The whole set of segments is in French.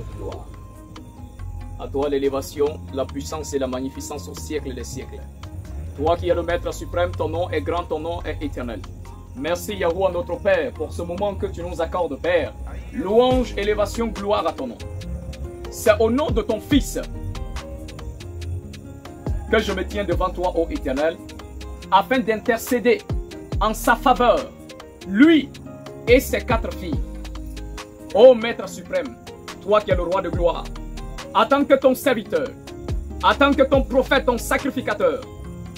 toute gloire. À toi l'élévation, la puissance et la magnificence au siècle des siècles. Toi qui es le Maître suprême, ton nom est grand, ton nom est éternel. Merci Yahuwah notre Père pour ce moment que tu nous accordes, Père. Louange, élévation, gloire à ton nom. C'est au nom de ton Fils que je me tiens devant toi, ô Éternel, afin d'intercéder en sa faveur, lui et ses 4 filles. Ô Maître suprême, toi qui es le roi de gloire, en tant que ton serviteur, en tant que ton prophète, ton sacrificateur,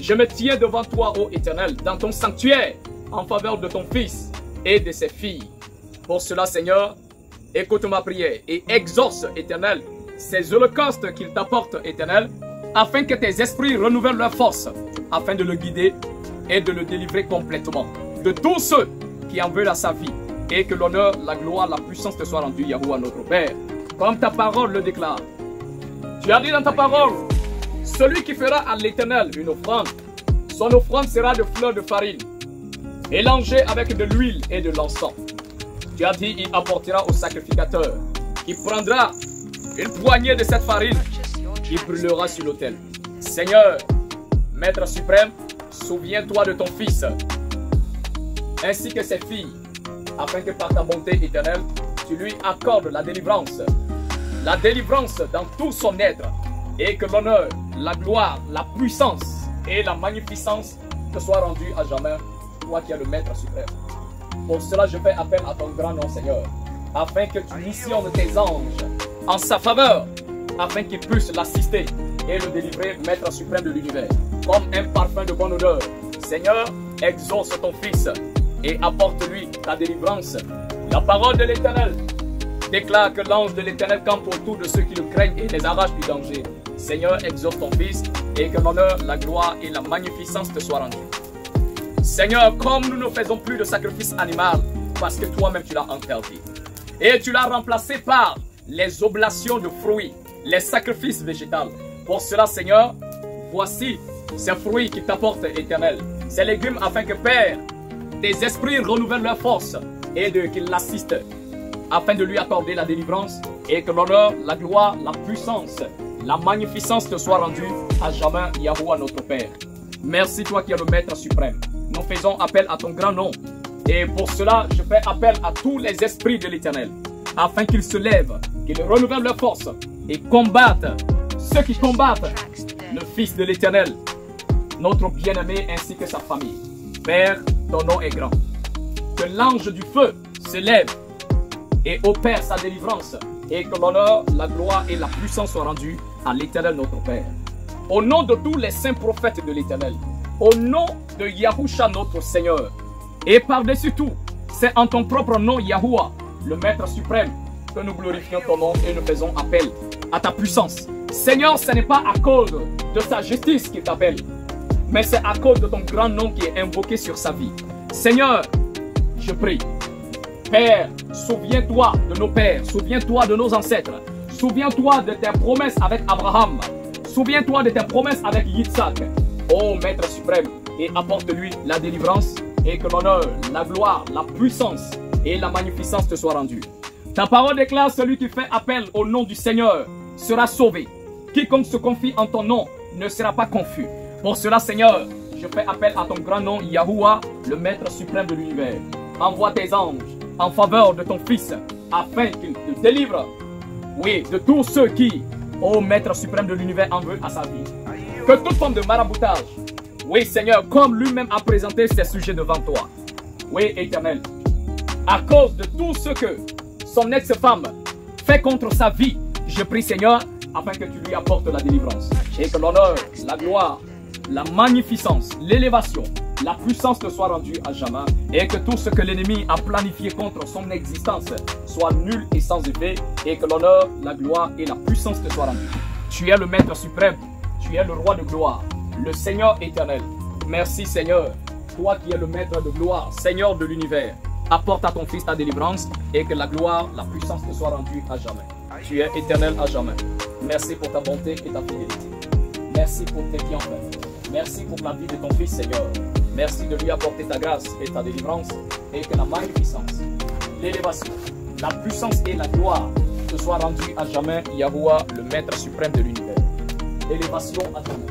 je me tiens devant toi, ô Éternel, dans ton sanctuaire, en faveur de ton Fils et de ses filles. Pour cela, Seigneur, écoute ma prière et exauce, Éternel, ces holocaustes qu'il t'apporte, Éternel, afin que tes esprits renouvellent leur force, afin de le guider et de le délivrer complètement de tous ceux qui en veulent à sa vie, et que l'honneur, la gloire, la puissance te soient rendus, Yahuwah notre Père, comme ta parole le déclare. Tu as dit dans ta parole, celui qui fera à l'Éternel une offrande, son offrande sera de fleurs de farine, mélangée avec de l'huile et de l'encens. Tu as dit, il apportera au sacrificateur, qui prendra une poignée de cette farine, qui brûlera sur l'autel. Seigneur, Maître suprême, souviens-toi de ton Fils, ainsi que ses filles, afin que par ta bonté éternelle, tu lui accordes la délivrance dans tout son être, et que l'honneur, la gloire, la puissance et la magnificence te soient rendues à jamais, toi qui es le Maître suprême. Pour cela, je fais appel à ton grand nom, Seigneur, afin que tu missionnes tes anges en sa faveur, afin qu'ils puissent l'assister et le délivrer, Maître suprême de l'univers, comme un parfum de bonne odeur. Seigneur, exauce ton Fils et apporte-lui ta délivrance. La parole de l'Éternel déclare que l'ange de l'Éternel campe autour de ceux qui le craignent et les arrache du danger. Seigneur, exauce ton Fils et que l'honneur, la gloire et la magnificence te soient rendus. Seigneur, comme nous ne faisons plus de sacrifice animal, parce que toi-même tu l'as interdit, et tu l'as remplacé par les oblations de fruits, les sacrifices végétaux. Pour cela, Seigneur, voici ces fruits qui t'apportent, Éternel, ces légumes, afin que, Père, tes esprits renouvellent leur force et qu'ils l'assistent, afin de lui accorder la délivrance et que l'honneur, la gloire, la puissance, la magnificence te soient rendues à jamais, Yahuwah notre Père. Merci toi qui es le Maître suprême. Nous faisons appel à ton grand nom. Et pour cela, je fais appel à tous les esprits de l'Éternel, afin qu'ils se lèvent, qu'ils renouvellent leur force et combattent ceux qui combattent le Fils de l'Éternel, notre bien-aimé ainsi que sa famille. Père, ton nom est grand. Que l'ange du feu se lève et opère sa délivrance, et que l'honneur, la gloire et la puissance soient rendues à l'Éternel notre Père. Au nom de tous les saints prophètes de l'Éternel, au nom de Yahusha notre Seigneur, et par-dessus tout, c'est en ton propre nom, Yahuwah, le Maître suprême, que nous glorifions ton nom et nous faisons appel à ta puissance. Seigneur, ce n'est pas à cause de sa justice qu'il t'appelle, mais c'est à cause de ton grand nom qui est invoqué sur sa vie. Seigneur, je prie. Père, souviens-toi de nos pères, souviens-toi de nos ancêtres, souviens-toi de tes promesses avec Abraham, souviens-toi de tes promesses avec Yitzhak. Ô Maître suprême, et apporte-lui la délivrance et que l'honneur, la gloire, la puissance et la magnificence te soient rendues. Ta parole déclare, celui qui fait appel au nom du Seigneur sera sauvé. Quiconque se confie en ton nom ne sera pas confus. Pour cela, Seigneur, je fais appel à ton grand nom, Yahuwah, le Maître suprême de l'univers. Envoie tes anges en faveur de ton Fils, afin qu'il te délivre, oui, de tous ceux qui, ô Maître suprême de l'univers, en veulent à sa vie. Que toute forme de maraboutage, oui Seigneur, comme lui-même a présenté ses sujets devant toi, oui Éternel, à cause de tout ce que son ex-femme fait contre sa vie, je prie Seigneur, afin que tu lui apportes la délivrance, et que l'honneur, la gloire, la magnificence, l'élévation, la puissance te soit rendue à jamais, et que tout ce que l'ennemi a planifié contre son existence soit nul et sans effet, et que l'honneur, la gloire et la puissance te soient rendues. Tu es le Maître suprême, tu es le Roi de gloire, le Seigneur éternel. Merci Seigneur, toi qui es le Maître de gloire, Seigneur de l'univers. Apporte à ton Fils ta délivrance, et que la gloire, la puissance te soient rendues à jamais. Tu es éternel à jamais. Merci pour ta bonté et ta fidélité. Merci pour tes bienfaits. Merci pour la vie de ton Fils, Seigneur. Merci de lui apporter ta grâce et ta délivrance, et que la magnificence, l'élévation, la puissance et la gloire te soit rendue à jamais, Yahuwah, le Maître suprême de l'univers. Élévation à ton nom.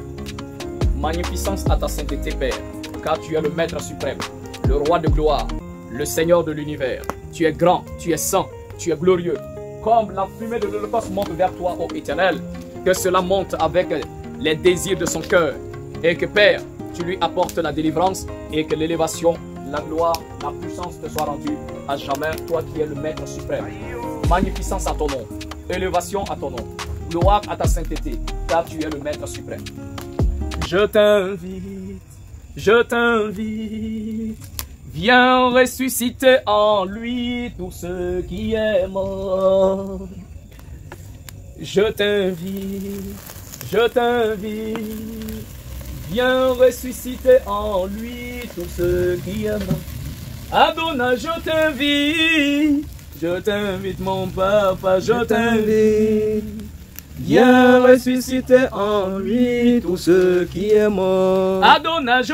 Magnificence à ta sainteté, Père, car tu es le Maître suprême, le Roi de gloire, le Seigneur de l'univers. Tu es grand, tu es saint, tu es glorieux. Comme la fumée de l'Holocauste monte vers toi, ô Éternel, que cela monte avec les désirs de son cœur. Et que, Père, tu lui apportes la délivrance et que l'élévation, la gloire, la puissance te soit rendue à jamais, toi qui es le Maître suprême. Magnificence à ton nom, élévation à ton nom, gloire à ta sainteté, car tu es le Maître suprême. Je t'invite, viens ressusciter en lui tout ce qui est mort. Je t'invite, viens ressusciter en lui tout ce qui est mort. Adonai, je t'invite mon papa, je t'invite. Viens ressusciter en lui tout ce qui est mort. Adonai, je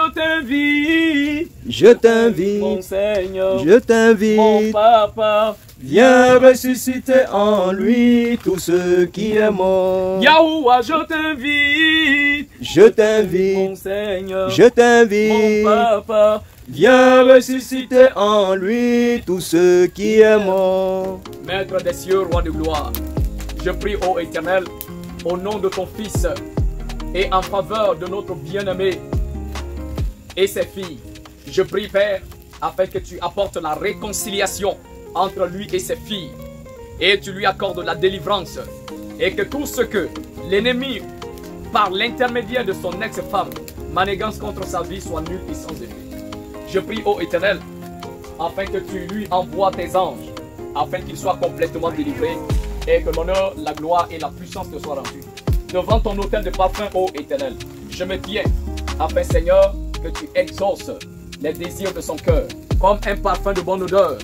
t'invite, mon Seigneur, je t'invite, mon papa. Viens ressusciter en lui tout ce qui est mort. Yahuwah, je t'invite, mon Seigneur, je t'invite, mon papa. Viens ressusciter en lui tout ce qui est mort. Maître des cieux, roi de gloire, je prie, ô Éternel, au nom de ton Fils et en faveur de notre bien-aimé et ses filles, je prie, Père, afin que tu apportes la réconciliation entre lui et ses filles, et tu lui accordes la délivrance, et que tout ce que l'ennemi, par l'intermédiaire de son ex-femme, manigance contre sa vie, soit nul et sans effet. Je prie, ô Éternel, afin que tu lui envoies tes anges, afin qu'il soit complètement délivré, et que l'honneur, la gloire et la puissance te soient rendus. Devant ton autel de parfum, ô Éternel, je me tiens, afin, Seigneur, que tu exauces les désirs de son cœur, comme un parfum de bonne odeur.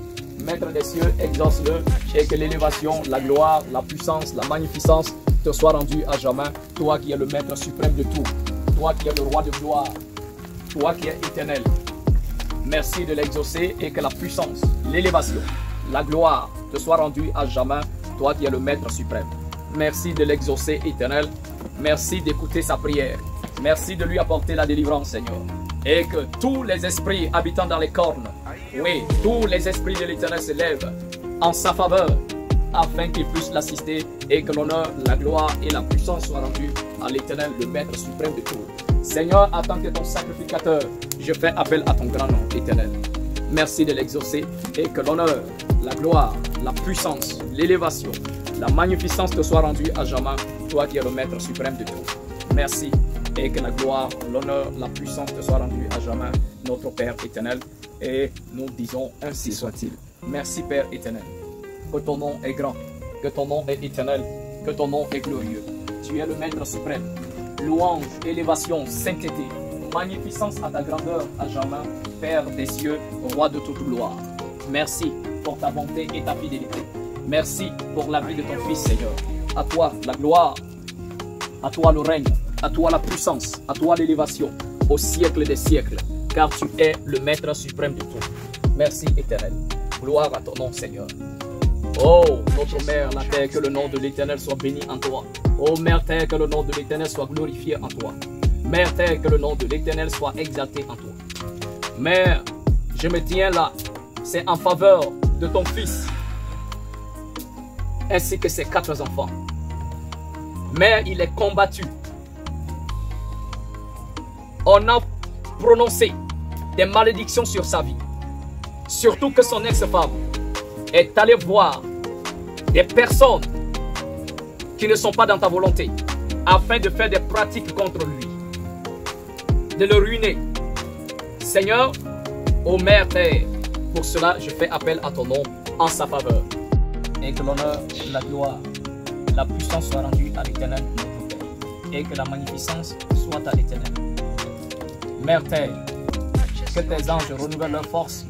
Maître des cieux, exauce-le, et que l'élévation, la gloire, la puissance, la magnificence te soient rendues à jamais, toi qui es le Maître suprême de tout, toi qui es le Roi de gloire, toi qui es éternel. Merci de l'exaucer et que la puissance, l'élévation, la gloire te soient rendues à jamais, toi qui es le Maître suprême. Merci de l'exaucer, éternel. Merci d'écouter sa prière. Merci de lui apporter la délivrance, Seigneur. Et que tous les esprits habitant dans les cornes, oui, tous les esprits de l'Éternel se lèvent en sa faveur, afin qu'il puisse l'assister et que l'honneur, la gloire et la puissance soient rendus à l'Éternel, le Maître suprême de tout. Seigneur, en tant que ton sacrificateur, je fais appel à ton grand nom, Éternel. Merci de l'exaucer et que l'honneur, la gloire, la puissance, l'élévation, la magnificence te soient rendues à jamais, toi qui es le Maître suprême de tout. Merci et que la gloire, l'honneur, la puissance te soient rendues à jamais, notre Père éternel. Et nous disons ainsi soit-il. Merci Père éternel, que ton nom est grand, que ton nom est éternel, que ton nom est glorieux. Tu es le Maître suprême. Louange, élévation, sainteté, magnificence à ta grandeur à jamais, Père des cieux, Roi de toute gloire. Merci pour ta bonté et ta fidélité. Merci pour la vie de ton Fils, Seigneur. À toi la gloire, à toi le règne, à toi la puissance, à toi l'élévation, au siècle des siècles, car tu es le Maître suprême de tout. Merci éternel. Gloire à ton nom, Seigneur. Oh, notre Mère, la terre, que le nom de l'Éternel soit béni en toi. Oh, Mère terre, que le nom de l'Éternel soit glorifié en toi. Mère terre, que le nom de l'Éternel soit exalté en toi. Mère, je me tiens là, c'est en faveur de ton Fils, ainsi que ses 4 enfants. Mère, il est combattu. On a prononcé des malédictions sur sa vie. Surtout que son ex-femme est allée voir des personnes qui ne sont pas dans ta volonté, afin de faire des pratiques contre lui, de le ruiner. Seigneur, ô Mère Terre, pour cela je fais appel à ton nom en sa faveur. Et que l'honneur, la gloire, la puissance soit rendue à l'Éternel notre Père. Et que la magnificence soit à l'Éternel. Mère Terre, que tes anges renouvellent leur force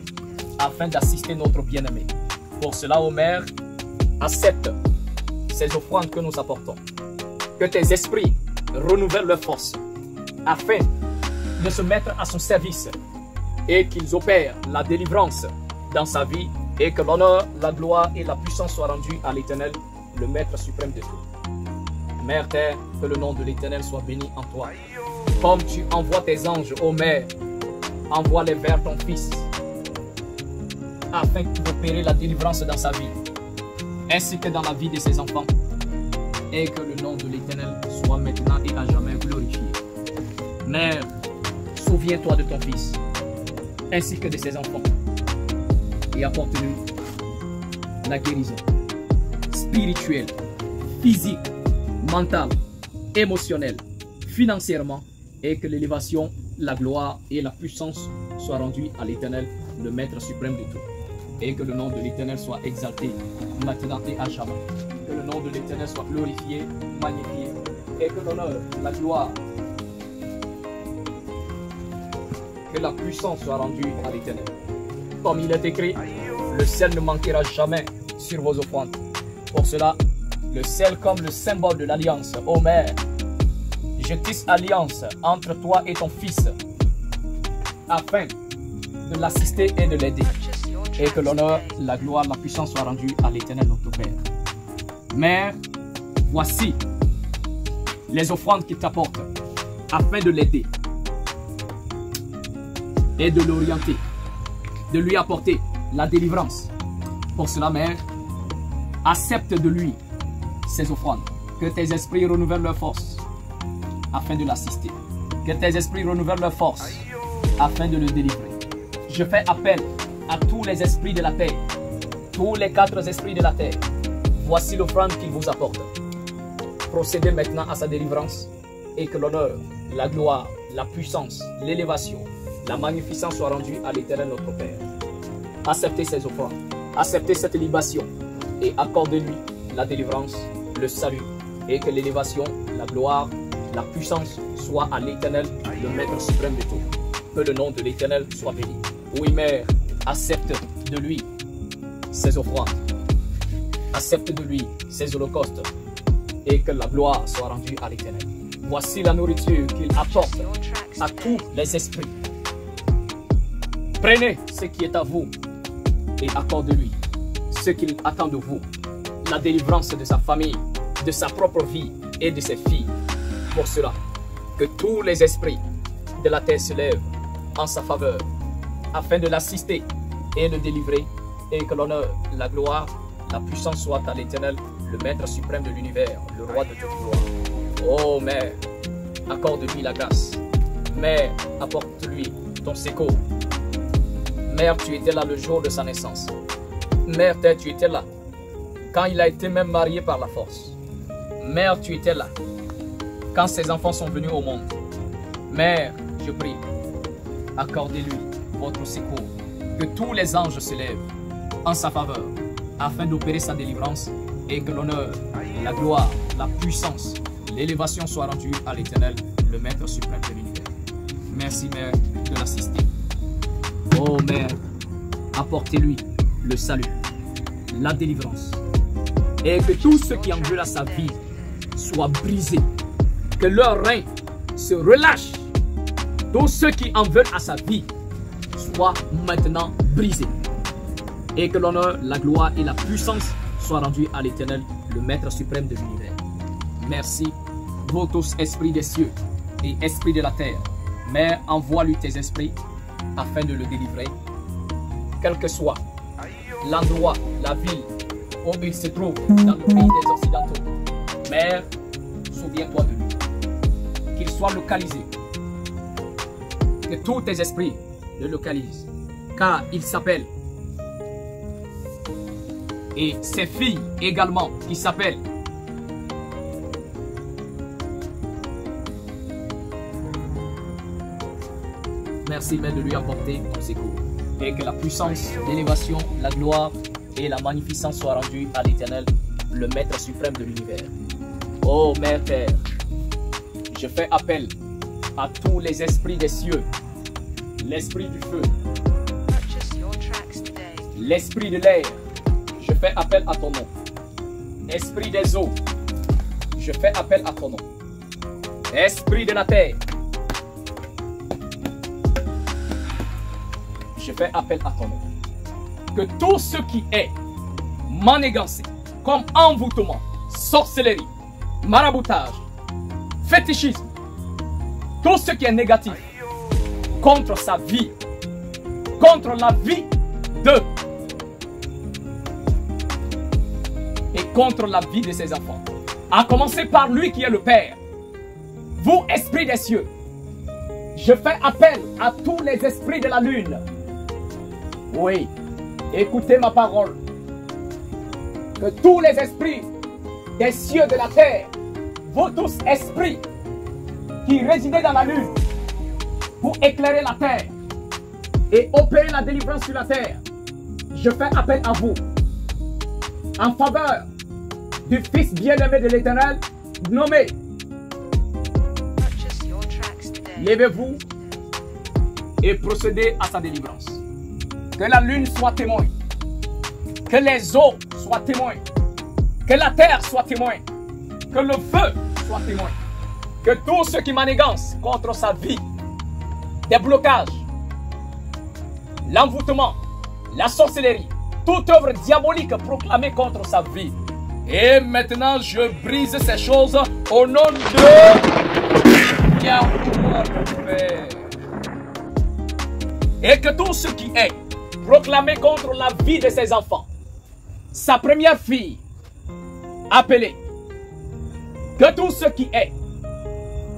afin d'assister notre bien-aimé. Pour cela, ô Mère, accepte ces offrandes que nous apportons. Que tes esprits renouvellent leur force afin de se mettre à son service et qu'ils opèrent la délivrance dans sa vie et que l'honneur, la gloire et la puissance soient rendues à l'Éternel le Maître suprême de tout. Mère Terre, que le nom de l'Éternel soit béni en toi. Comme tu envoies tes anges, ô Mère, envoie-les vers ton Fils, afin d'opérer la délivrance dans sa vie, ainsi que dans la vie de ses enfants, et que le nom de l'Éternel soit maintenant et à jamais glorifié. Mère, souviens-toi de ton Fils, ainsi que de ses enfants, et apporte-lui la guérison spirituelle, physique, mentale, émotionnelle, financièrement, et que l'élévation, la gloire et la puissance soient rendues à l'Éternel, le Maître suprême de tout. Et que le nom de l'Éternel soit exalté maintenant et à jamais. Que le nom de l'Éternel soit glorifié, magnifié, et que l'honneur, la gloire, que la puissance soit rendue à l'Éternel. Comme il est écrit, le sel ne manquera jamais sur vos offrandes. Pour cela, le sel comme le symbole de l'alliance, ô Mère, je tisse alliance entre toi et ton Fils, afin de l'assister et de l'aider. Et que l'honneur, la gloire, la puissance soient rendues à l'Éternel notre Père. Mère, voici les offrandes qu'il t'apporte, afin de l'aider et de l'orienter, de lui apporter la délivrance. Pour cela, Mère, accepte de lui ces offrandes. Que tes esprits renouvellent leur force afin de l'assister. Que tes esprits renouvellent leur force afin de le délivrer. Je fais appel à tous les esprits de la terre, tous les 4 esprits de la terre. Voici l'offrande qu'il vous apporte. Procédez maintenant à sa délivrance et que l'honneur, la gloire, la puissance, l'élévation, la magnificence soient rendues à l'Éternel notre Père. Acceptez ces offrandes, acceptez cette libation et accordez-lui la délivrance, le salut, et que l'élévation, la gloire, la puissance soient à l'Éternel, le Maître suprême de tout. Que le nom de l'Éternel soit béni. Oui, Mère, accepte de lui ses offrandes, accepte de lui ses holocaustes, et que la gloire soit rendue à l'Éternel. Voici la nourriture qu'il apporte à tous les esprits. Prenez ce qui est à vous et accordez-lui ce qu'il attend de vous, la délivrance de sa famille, de sa propre vie et de ses filles. Pour cela, que tous les esprits de la terre se lèvent en sa faveur, afin de l'assister et le délivrer, et que l'honneur, la gloire, la puissance soient à l'Éternel, le Maître suprême de l'univers, le Roi de toute gloire. Oh Mère, accorde-lui la grâce. Mère, apporte-lui ton secours. Mère, tu étais là le jour de sa naissance. Mère, tu étais là quand il a été même marié par la force. Mère, tu étais là quand ses enfants sont venus au monde. Mère, je prie, accordez-lui votre secours. Que tous les anges se lèvent en sa faveur afin d'opérer sa délivrance et que l'honneur, la gloire, la puissance, l'élévation soient rendues à l'Éternel, le Maître suprême de l'univers. Merci, Mère, de l'assister. Oh Mère, apportez-lui le salut, la délivrance, et que tout ce qui en veut à sa vie soit brisé, que leur règne se relâche. Tous ceux qui en veulent à sa vie soient maintenant brisés, et que l'honneur, la gloire et la puissance soient rendus à l'Éternel, le Maître suprême de l'univers. Merci, vous tous esprits des cieux et esprits de la terre. Mère, envoie-lui tes esprits afin de le délivrer, quel que soit l'endroit, la ville où il se trouve dans le pays des Occidentaux. Mère, souviens-toi de lui, qu'il soit localisé, que tous tes esprits le localisent, car il s'appelle, et ses filles également qui s'appellent. Merci, Mère, de lui apporter ton secours. Et que la puissance, l'élévation, la gloire et la magnificence soient rendues à l'Éternel, le Maître suprême de l'univers. Oh Mère Terre, je fais appel à tous les esprits des cieux, l'esprit du feu, l'esprit de l'air, je fais appel à ton nom. Esprit des eaux, je fais appel à ton nom. Esprit de la terre, je fais appel à ton nom. Que tout ce qui est manigancé, comme envoûtement, sorcellerie, maraboutage, fétichisme, tout ce qui est négatif contre sa vie, contre la vie d'eux et contre la vie de ses enfants. À commencer par lui qui est le Père. Vous, esprits des cieux, je fais appel à tous les esprits de la lune. Oui, écoutez ma parole. Que tous les esprits des cieux de la terre, vous tous esprits qui résidez dans la lune, pour éclairer la terre et opérer la délivrance sur la terre, je fais appel à vous en faveur du Fils bien-aimé de l'Éternel, nommé. Levez-vous et procédez à sa délivrance. Que la lune soit témoin, que les eaux soient témoins, que la terre soit témoin, que le feu soit témoin, que tout ce qui manigance contre sa vie, des blocages, l'envoûtement, la sorcellerie, toute œuvre diabolique proclamée contre sa vie. Et maintenant, je brise ces choses au nom de Yahweh le Père. Et que tout ce qui est proclamé contre la vie de ses enfants, sa première fille, appelée, que tout ce qui est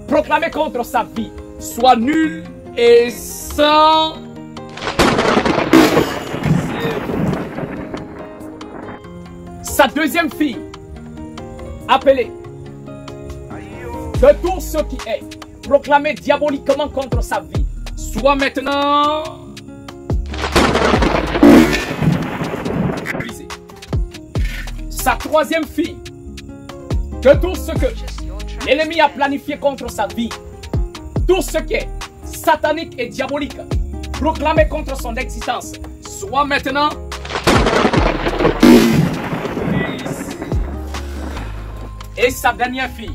proclamé contre sa vie soit nul et sans sa deuxième fille, appelée, que tout ce qui est proclamé diaboliquement contre sa vie soit maintenant brisé. Sa troisième fille, que tout ce que l'ennemi a planifié contre sa vie, tout ce qui est satanique et diabolique proclamé contre son existence, soit maintenant brisé. Et sa dernière fille,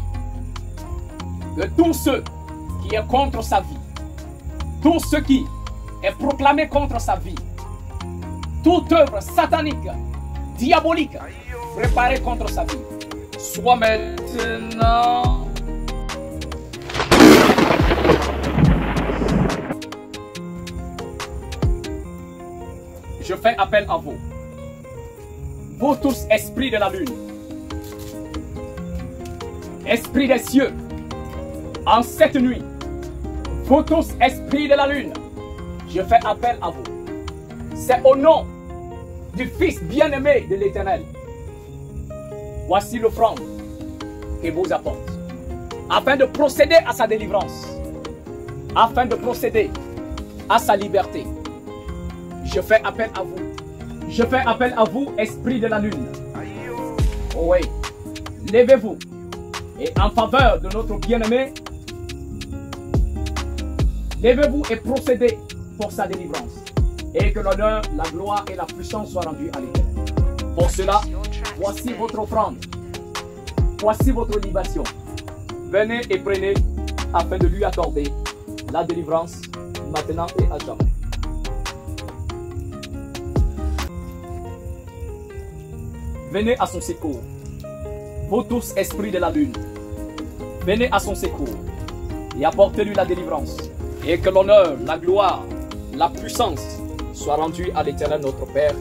que tout ce qui est contre sa vie, tout ce qui est proclamé contre sa vie, toute œuvre satanique, diabolique, préparée contre sa vie, soit maintenant je fais appel à vous. Vous tous, esprits de la lune, esprits des cieux, en cette nuit, vous tous, esprits de la lune, je fais appel à vous. C'est au nom du Fils bien-aimé de l'Éternel. Voici l'offrande qu'il vous apporte, afin de procéder à sa délivrance, afin de procéder à sa liberté. Je fais appel à vous. Je fais appel à vous, esprits de la lune. Oh oui, levez-vous et en faveur de notre bien-aimé, levez-vous et procédez pour sa délivrance. Et que l'honneur, la gloire et la puissance soient rendues à l'Éternel. Pour cela, voici votre offrande. Voici votre libation. Venez et prenez afin de lui accorder la délivrance maintenant et à jamais. Venez à son secours. Vous tous, esprits de la lune, venez à son secours et apportez-lui la délivrance. Et que l'honneur, la gloire, la puissance soient rendues à l'Éternel notre Père,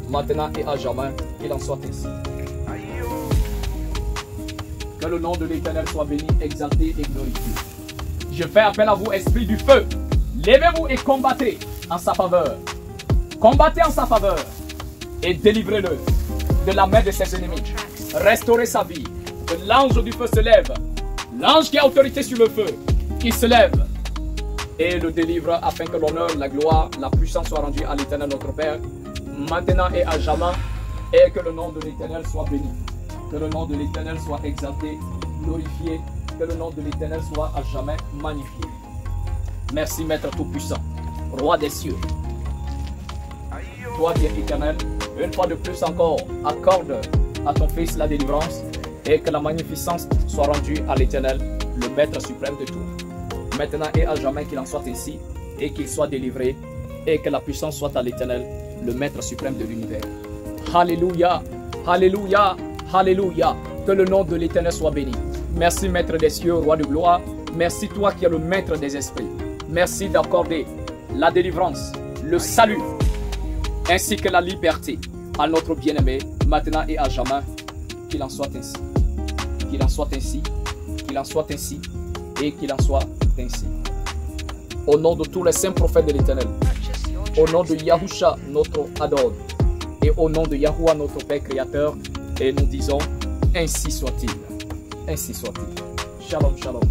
maintenant et à jamais, qu'il en soit ainsi. Que le nom de l'Éternel soit béni, exalté et glorifié. Je fais appel à vous, esprits du feu. Levez-vous et combattez en sa faveur. Combattez en sa faveur et délivrez-le de la main de ses ennemis. Restaurez sa vie. Que l'ange du feu se lève. L'ange qui a autorité sur le feu, qui se lève et le délivre afin que l'honneur, la gloire, la puissance soient rendues à l'Éternel notre Père, maintenant et à jamais, et que le nom de l'Éternel soit béni. Que le nom de l'Éternel soit exalté, glorifié, que le nom de l'Éternel soit à jamais magnifié. Merci, Maître Tout-Puissant, Roi des cieux. Toi qui es éternel, une fois de plus encore, accorde à ton Fils la délivrance et que la magnificence soit rendue à l'Éternel, le Maître suprême de tout. Maintenant et à jamais qu'il en soit ainsi et qu'il soit délivré et que la puissance soit à l'Éternel, le Maître suprême de l'univers. Alléluia, Alléluia, Alléluia. Que le nom de l'Éternel soit béni. Merci, Maître des cieux, Roi de gloire. Merci, toi qui es le Maître des esprits. Merci d'accorder la délivrance, le salut, ainsi que la liberté à notre bien-aimé, maintenant et à jamais. Qu'il en soit ainsi. Qu'il en soit ainsi. Qu'il en soit ainsi. Et qu'il en soit ainsi. Au nom de tous les saints prophètes de l'Éternel. Au nom de Yahusha, notre Adon. Et au nom de Yahuwah, notre Père Créateur. Et nous disons, ainsi soit-il. Ainsi soit-il. Shalom, shalom.